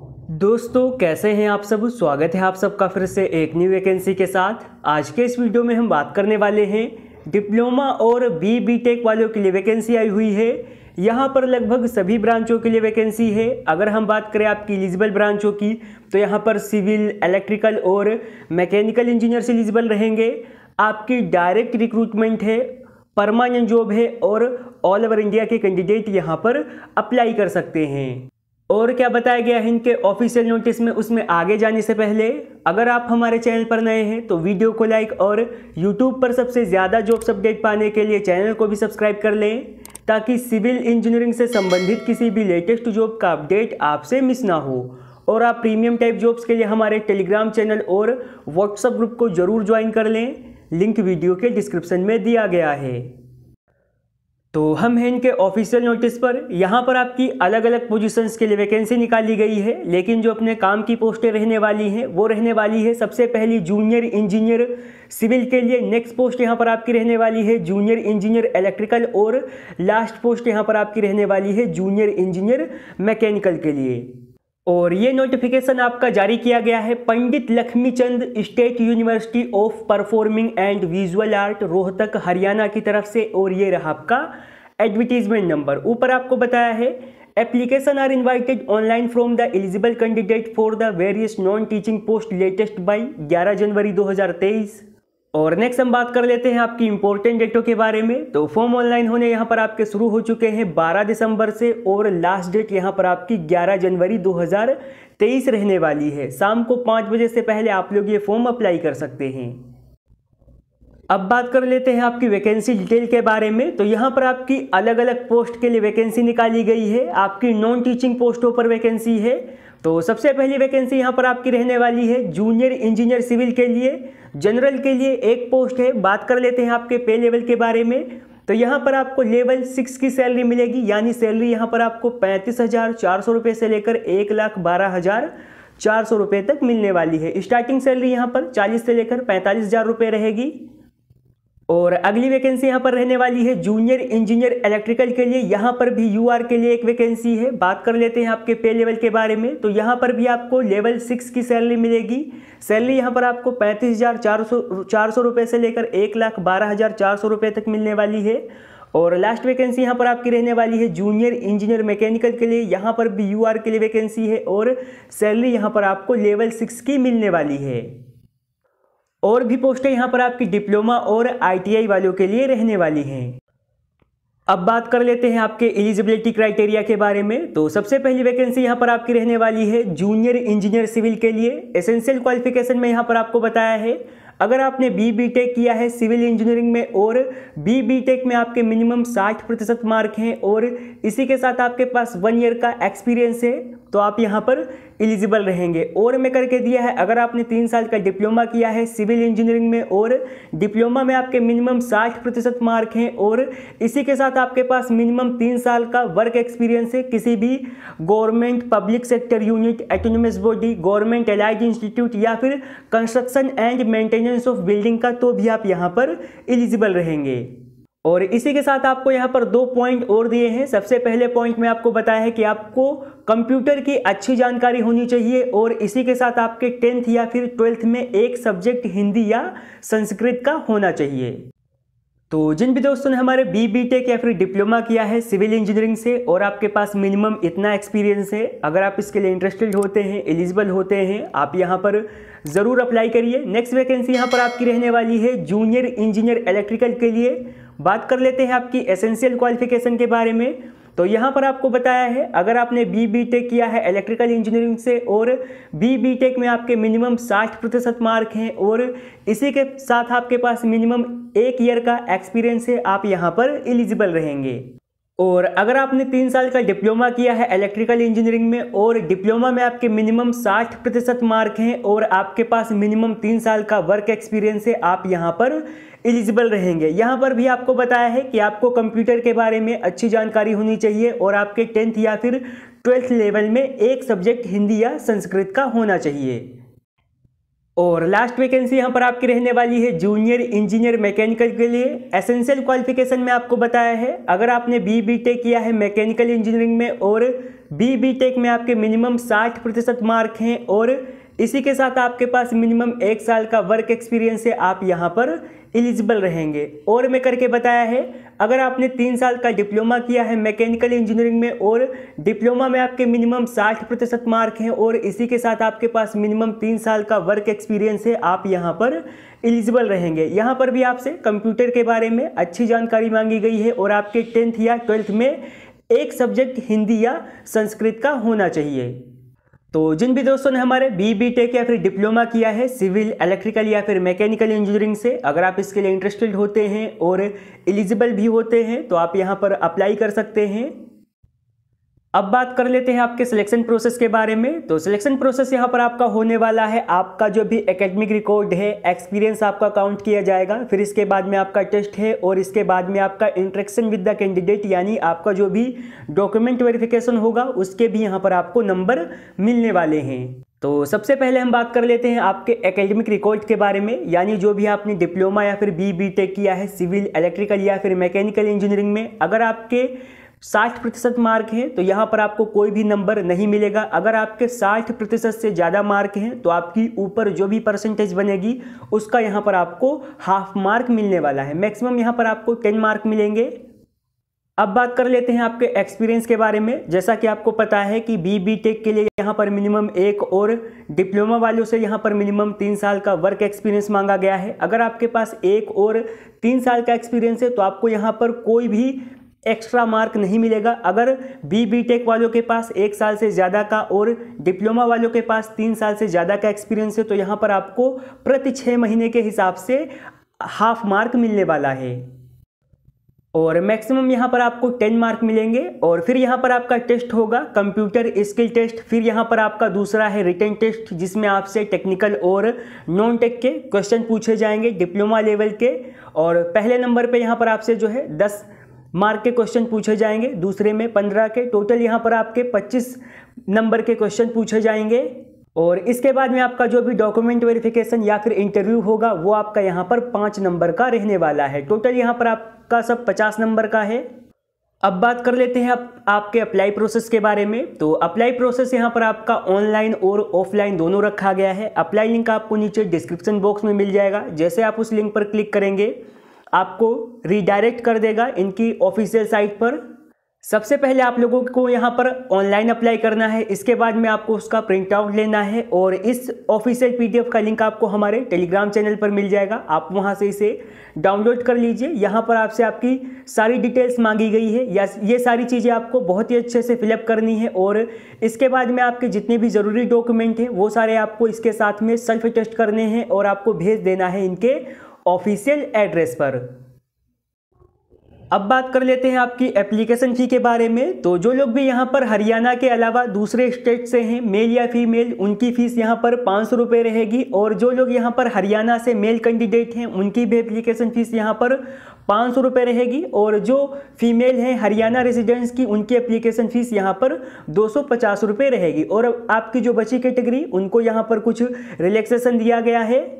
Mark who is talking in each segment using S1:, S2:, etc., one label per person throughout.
S1: दोस्तों कैसे हैं आप सब। स्वागत है आप सबका फिर से एक न्यू वैकेंसी के साथ। आज के इस वीडियो में हम बात करने वाले हैं डिप्लोमा और बीटेक वालों के लिए वैकेंसी आई हुई है। यहाँ पर लगभग सभी ब्रांचों के लिए वैकेंसी है। अगर हम बात करें आपकी एलिजिबल ब्रांचों की तो यहाँ पर सिविल, इलेक्ट्रिकल और मैकेनिकल इंजीनियर से एलिजिबल रहेंगे। आपकी डायरेक्ट रिक्रूटमेंट है, परमानेंट जॉब है और ऑल ओवर इंडिया के कैंडिडेट यहाँ पर अप्लाई कर सकते हैं। और क्या बताया गया है इनके ऑफिशियल नोटिस में, उसमें आगे जाने से पहले अगर आप हमारे चैनल पर नए हैं तो वीडियो को लाइक और यूट्यूब पर सबसे ज़्यादा जॉब्स अपडेट पाने के लिए चैनल को भी सब्सक्राइब कर लें, ताकि सिविल इंजीनियरिंग से संबंधित किसी भी लेटेस्ट जॉब का अपडेट आपसे मिस ना हो। और आप प्रीमियम टाइप जॉब्स के लिए हमारे टेलीग्राम चैनल और व्हाट्सएप ग्रुप को ज़रूर ज्वाइन कर लें, लिंक वीडियो के डिस्क्रिप्शन में दिया गया है। तो हम हैं इनके ऑफिशियल नोटिस पर। यहाँ पर आपकी अलग अलग पोजीशंस के लिए वैकेंसी निकाली गई है, लेकिन जो अपने काम की पोस्टें रहने वाली हैं वो रहने वाली है सबसे पहली जूनियर इंजीनियर सिविल के लिए। नेक्स्ट पोस्ट यहाँ पर आपकी रहने वाली है जूनियर इंजीनियर इलेक्ट्रिकल और लास्ट पोस्ट यहाँ पर आपकी रहने वाली है जूनियर इंजीनियर मैकेनिकल के लिए। और ये नोटिफिकेशन आपका जारी किया गया है Pandit Lakshmichand State University of Performing and Visual Art, Rohtak, Haryana की तरफ से। और ये रहा आपका एडवर्टीजमेंट नंबर। ऊपर आपको बताया है application are invited online from the eligible candidate for the various non teaching post latest by 11 January 2023। और नेक्स्ट हम बात कर लेते हैं आपकी इंपॉर्टेंट डेटों के बारे में। तो फॉर्म ऑनलाइन होने यहाँ पर आपके शुरू हो चुके हैं 12 दिसंबर से और लास्ट डेट यहाँ पर आपकी 11 जनवरी 2023 रहने वाली है। शाम को 5 बजे से पहले आप लोग ये फॉर्म अप्लाई कर सकते हैं। अब बात कर लेते हैं आपकी वैकेंसी डिटेल के बारे में। तो यहाँ पर आपकी अलग अलग पोस्ट के लिए वैकेंसी निकाली गई है। आपकी नॉन टीचिंग पोस्टों पर वैकेंसी है। तो सबसे पहली वैकेंसी यहाँ पर आपकी रहने वाली है जूनियर इंजीनियर सिविल के लिए। जनरल के लिए एक पोस्ट है। बात कर लेते हैं आपके पे लेवल के बारे में। तो यहाँ पर आपको लेवल 6 की सैलरी मिलेगी, यानी सैलरी यहाँ पर आपको 35,400 रुपये से लेकर 1,12,400 रुपये तक मिलने वाली है। स्टार्टिंग सैलरी यहाँ पर 40 से लेकर 45,000 रुपये रहेगी। और अगली वैकेंसी यहाँ पर रहने वाली है जूनियर इंजीनियर इलेक्ट्रिकल के लिए। यहाँ पर भी यूआर के लिए एक वैकेंसी है। बात कर लेते हैं आपके पे लेवल के बारे में। तो यहाँ पर भी आपको लेवल 6 की सैलरी मिलेगी। सैलरी यहाँ पर आपको 35,400 रुपये से लेकर 1,12,400 रुपये तक मिलने वाली है। और लास्ट वैकेंसी यहाँ पर आपकी रहने वाली है जूनियर इंजीनियर मैकेनिकल के लिए। यहाँ पर भी यूआर के लिए वैकेंसी है और सैलरी यहाँ पर आपको लेवल 6 की मिलने वाली है। और भी पोस्टें यहाँ पर आपकी डिप्लोमा और आईटीआई वालों के लिए रहने वाली हैं। अब बात कर लेते हैं आपके एलिजिबिलिटी क्राइटेरिया के बारे में। तो सबसे पहली वैकेंसी यहाँ पर आपकी रहने वाली है जूनियर इंजीनियर सिविल के लिए। एसेंशियल क्वालिफिकेशन में यहाँ पर आपको बताया है अगर आपने बीटेक किया है सिविल इंजीनियरिंग में और बीटेक में आपके मिनिमम 60% मार्क हैं और इसी के साथ आपके पास 1 ईयर का एक्सपीरियंस है तो आप यहाँ पर एलिजिबल रहेंगे। और मैं करके दिया है अगर आपने 3 साल का डिप्लोमा किया है सिविल इंजीनियरिंग में और डिप्लोमा में आपके मिनिमम 60% मार्क हैं और इसी के साथ आपके पास मिनिमम 3 साल का वर्क एक्सपीरियंस है किसी भी government, public sector unit, autonomous body, government allied institute या फिर construction and maintenance of building का, तो भी आप यहाँ पर एलिजिबल रहेंगे। और इसी के साथ आपको यहाँ पर 2 पॉइंट और दिए हैं। सबसे पहले पॉइंट में आपको बताया है कि आपको कंप्यूटर की अच्छी जानकारी होनी चाहिए और इसी के साथ आपके 10th या फिर 12th में एक सब्जेक्ट हिंदी या संस्कृत का होना चाहिए। तो जिन भी दोस्तों ने हमारे बीटेक या फिर डिप्लोमा किया है सिविल इंजीनियरिंग से और आपके पास मिनिमम इतना एक्सपीरियंस है, अगर आप इसके लिए इंटरेस्टेड होते हैं, एलिजिबल होते हैं, आप यहाँ पर ज़रूर अप्लाई करिए। नेक्स्ट वैकेंसी यहाँ पर आपकी रहने वाली है जूनियर इंजीनियर इलेक्ट्रिकल के लिए। बात कर लेते हैं आपकी एसेंशियल क्वालिफिकेशन के बारे में। तो यहाँ पर आपको बताया है अगर आपने बीटेक किया है इलेक्ट्रिकल इंजीनियरिंग से और बीटेक में आपके मिनिमम 60% मार्क हैं और इसी के साथ आपके पास मिनिमम 1 ईयर का एक्सपीरियंस है, आप यहाँ पर एलिजिबल रहेंगे। और अगर आपने 3 साल का डिप्लोमा किया है इलेक्ट्रिकल इंजीनियरिंग में और डिप्लोमा में आपके मिनिमम 60% मार्क हैं और आपके पास मिनिमम 3 साल का वर्क एक्सपीरियंस है, आप यहाँ पर एलिजिबल रहेंगे। यहाँ पर भी आपको बताया है कि आपको कंप्यूटर के बारे में अच्छी जानकारी होनी चाहिए और आपके 10th या फिर 12th लेवल में एक सब्जेक्ट हिंदी या संस्कृत का होना चाहिए। और लास्ट वैकेंसी यहाँ पर आपकी रहने वाली है जूनियर इंजीनियर मैकेनिकल के लिए। एसेंशियल क्वालिफिकेशन में आपको बताया है अगर आपने बीटेक किया है मैकेनिकल इंजीनियरिंग में और बी टेक में आपके मिनिमम 60% मार्क हैं और इसी के साथ आपके पास मिनिमम 1 साल का वर्क एक्सपीरियंस है, आप यहाँ पर एलिजिबल रहेंगे। और मैं करके बताया है, अगर आपने 3 साल का डिप्लोमा किया है मैकेनिकल इंजीनियरिंग में और डिप्लोमा में आपके मिनिमम 60% मार्क हैं और इसी के साथ आपके पास मिनिमम 3 साल का वर्क एक्सपीरियंस है, आप यहाँ पर एलिजिबल रहेंगे। यहाँ पर भी आपसे कंप्यूटर के बारे में अच्छी जानकारी मांगी गई है और आपके 10th या 12th में एक सब्जेक्ट हिंदी या संस्कृत का होना चाहिए। तो जिन भी दोस्तों ने हमारे बी टेक या फिर डिप्लोमा किया है सिविल, इलेक्ट्रिकल या फिर मैकेनिकल इंजीनियरिंग से, अगर आप इसके लिए इंटरेस्टेड होते हैं और एलिजिबल भी होते हैं तो आप यहाँ पर अप्लाई कर सकते हैं। अब बात कर लेते हैं आपके सिलेक्शन प्रोसेस के बारे में। तो सिलेक्शन प्रोसेस यहाँ पर आपका होने वाला है, आपका जो भी एकेडमिक रिकॉर्ड है, एक्सपीरियंस आपका काउंट किया जाएगा, फिर इसके बाद में आपका टेस्ट है और इसके बाद में आपका इंटरेक्शन विद द कैंडिडेट यानी आपका जो भी डॉक्यूमेंट वेरिफिकेशन होगा उसके भी यहाँ पर आपको नंबर मिलने वाले हैं। तो सबसे पहले हम बात कर लेते हैं आपके एकेडमिक रिकॉर्ड के बारे में, यानी जो भी आपने डिप्लोमा या फिर बी टेक किया है सिविल, इलेक्ट्रिकल या फिर मैकेनिकल इंजीनियरिंग में, अगर आपके 60% मार्क हैं तो यहाँ पर आपको कोई भी नंबर नहीं मिलेगा। अगर आपके 60% से ज़्यादा मार्क हैं तो आपकी ऊपर जो भी परसेंटेज बनेगी उसका यहाँ पर आपको हाफ मार्क मिलने वाला है। मैक्सिमम यहाँ पर आपको 10 मार्क मिलेंगे। अब बात कर लेते हैं आपके एक्सपीरियंस के बारे में। जैसा कि आपको पता है कि बी टेक के लिए यहाँ पर मिनिमम 1 और डिप्लोमा वालों से यहाँ पर मिनिमम 3 साल का वर्क एक्सपीरियंस मांगा गया है। अगर आपके पास 1 और 3 साल का एक्सपीरियंस है तो आपको यहाँ पर कोई भी एक्स्ट्रा मार्क नहीं मिलेगा। अगर बी टेक वालों के पास 1 साल से ज़्यादा का और डिप्लोमा वालों के पास 3 साल से ज़्यादा का एक्सपीरियंस है तो यहाँ पर आपको प्रति 6 महीने के हिसाब से हाफ मार्क मिलने वाला है और मैक्सिमम यहाँ पर आपको 10 मार्क मिलेंगे। और फिर यहाँ पर आपका टेस्ट होगा कंप्यूटर स्किल टेस्ट। फिर यहाँ पर आपका दूसरा है रिटन टेस्ट जिसमें आपसे टेक्निकल और नॉन टेक के क्वेश्चन पूछे जाएंगे डिप्लोमा लेवल के। और पहले नंबर पे यहाँ पर आपसे जो है 10 मार्क के क्वेश्चन पूछे जाएंगे, दूसरे में 15 के, टोटल यहाँ पर आपके 25 नंबर के क्वेश्चन पूछे जाएंगे। और इसके बाद में आपका जो भी डॉक्यूमेंट वेरिफिकेशन या फिर इंटरव्यू होगा वो आपका यहाँ पर 5 नंबर का रहने वाला है। टोटल यहाँ पर आपका सब 50 नंबर का है। अब बात कर लेते हैं आपके अप्लाई प्रोसेस के बारे में। तो अप्लाई प्रोसेस यहाँ पर आपका ऑनलाइन और ऑफलाइन दोनों रखा गया है। अप्लाई लिंक आपको नीचे डिस्क्रिप्शन बॉक्स में मिल जाएगा। जैसे आप उस लिंक पर क्लिक करेंगे आपको रीडायरेक्ट कर देगा इनकी ऑफिशियल साइट पर। सबसे पहले आप लोगों को यहाँ पर ऑनलाइन अप्लाई करना है, इसके बाद में आपको उसका प्रिंट आउट लेना है और इस ऑफिशियल पीडीएफ का लिंक आपको हमारे टेलीग्राम चैनल पर मिल जाएगा। आप वहाँ से इसे डाउनलोड कर लीजिए। यहाँ पर आपसे आपकी सारी डिटेल्स मांगी गई है या ये सारी चीज़ें आपको बहुत ही अच्छे से फिलअप करनी है और इसके बाद में आपके जितने भी ज़रूरी डॉक्यूमेंट हैं वो सारे आपको इसके साथ में सेल्फ टेस्ट करने हैं और आपको भेज देना है इनके ऑफिशियल एड्रेस पर। अब बात कर लेते हैं आपकी एप्लीकेशन फ़ी के बारे में। तो जो लोग भी यहाँ पर हरियाणा के अलावा दूसरे स्टेट से हैं, मेल या फीमेल, उनकी फ़ीस यहाँ पर 500 रुपये रहेगी। और जो लोग यहाँ पर हरियाणा से मेल कैंडिडेट हैं उनकी भी एप्लीकेशन फ़ीस यहाँ पर 500 रुपये रहेगी। और जो फीमेल हैं हरियाणा रेजिडेंट्स की उनकी एप्लीकेशन फ़ीस यहाँ पर 250 रुपये रहेगी। और आपकी जो बची कैटेगरी उनको यहाँ पर कुछ रिलैक्सेशन दिया गया है।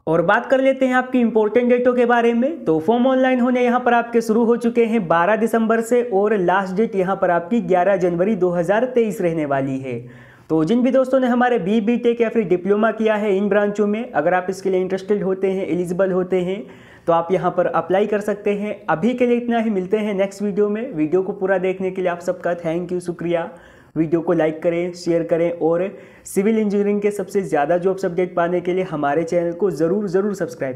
S1: और बात कर लेते हैं आपकी इंपॉर्टेंट डेटों के बारे में। तो फॉर्म ऑनलाइन होने यहाँ पर आपके शुरू हो चुके हैं 12 दिसंबर से और लास्ट डेट यहाँ पर आपकी 11 जनवरी 2023 रहने वाली है। तो जिन भी दोस्तों ने हमारे बी टेक या फिर डिप्लोमा किया है इन ब्रांचों में, अगर आप इसके लिए इंटरेस्टेड होते हैं, एलिजिबल होते हैं तो आप यहाँ पर अप्लाई कर सकते हैं। अभी के लिए इतना ही, मिलते हैं नेक्स्ट वीडियो में। वीडियो को पूरा देखने के लिए आप सबका थैंक यू, शुक्रिया। वीडियो को लाइक करें, शेयर करें और सिविल इंजीनियरिंग के सबसे ज़्यादा जॉब अपडेट पाने के लिए हमारे चैनल को ज़रूर सब्सक्राइब करें।